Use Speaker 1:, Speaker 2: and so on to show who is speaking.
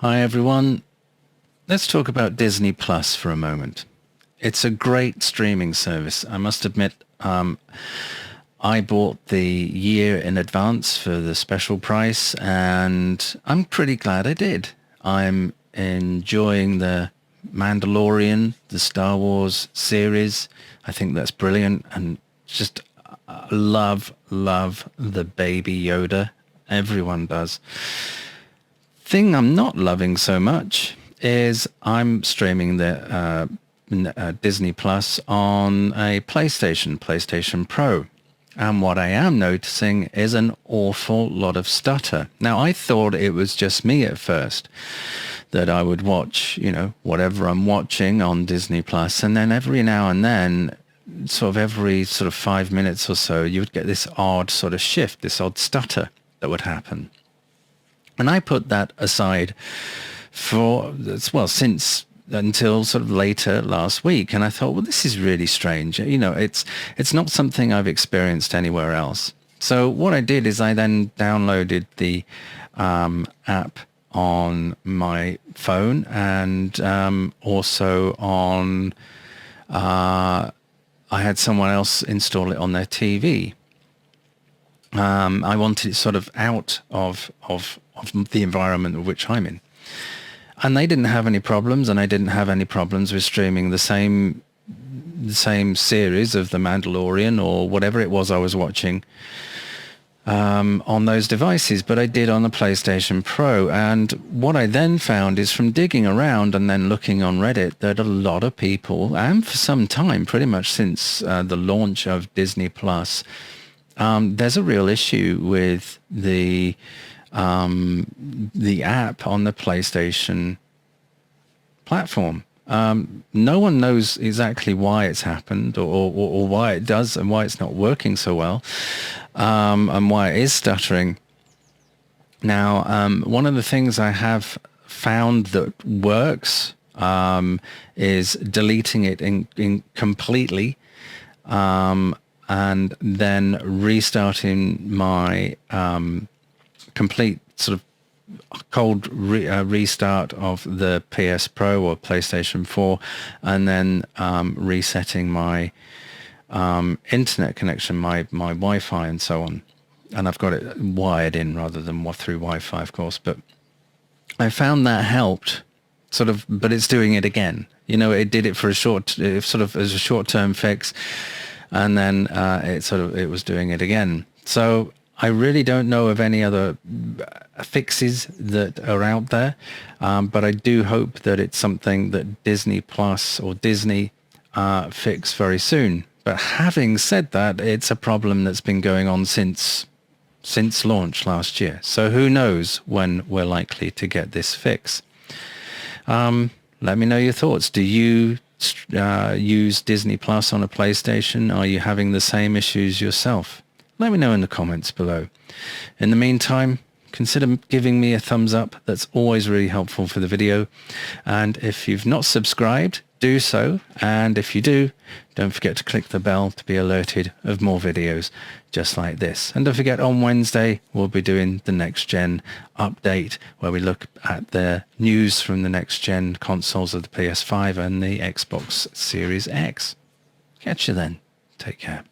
Speaker 1: Hi everyone. Let's talk about Disney Plus for a moment. It's a great streaming service. I must admit, I bought the year in advance for the special price, and I'm pretty glad I did. I'm enjoying the Mandalorian, the Star Wars series. I think that's brilliant, and just love the baby Yoda. Everyone does. Thing I'm not loving so much is I'm streaming the Disney Plus on a PlayStation Pro. And what I am noticing is an awful lot of stutter. Now, I thought it was just me at first, that I would watch, whatever I'm watching on Disney Plus, and then every now and then, every 5 minutes or so, you would get this odd sort of shift, this odd stutter that would happen. And I put that aside since until later last week. And I thought, well, this is really strange. It's not something I've experienced anywhere else. So what I did is I then downloaded the app on my phone, and also on, I had someone else install it on their TV. I wanted it out of the environment of which I'm in. And they didn't have any problems, and I didn't have any problems with streaming the same series of The Mandalorian or whatever it was I was watching on those devices, but I did on the PlayStation Pro. And what I then found is, from digging around and then looking on Reddit, that a lot of people, and for some time, pretty much since the launch of Disney Plus, there's a real issue with the app on the PlayStation platform. No one knows exactly why it's happened, or why it does, and why it's not working so well, and why it is stuttering. Now, one of the things I have found that works is deleting it in completely, and then restarting my complete cold restart of the PS Pro or PlayStation 4, and then resetting my internet connection, my Wi-Fi and so on. And I've got it wired in rather than through Wi-Fi, of course. But I found that helped, but it's doing it again. It did it for as a short-term fix, and then it was doing it again. So I really don't know of any other fixes that are out there, but I do hope that it's something that Disney Plus or Disney fix very soon. But having said that, it's a problem that's been going on since launch last year. So who knows when we're likely to get this fix. Let me know your thoughts. Do you use Disney Plus on a PlayStation? Are you having the same issues yourself? Let me know in the comments below. In the meantime, consider giving me a thumbs up. That's always really helpful for the video. And if you've not subscribed, do so. And if you do, don't forget to click the bell to be alerted of more videos just like this. And don't forget, on Wednesday, we'll be doing the next gen update, where we look at the news from the next gen consoles of the PS5 and the Xbox Series X. Catch you then. Take care.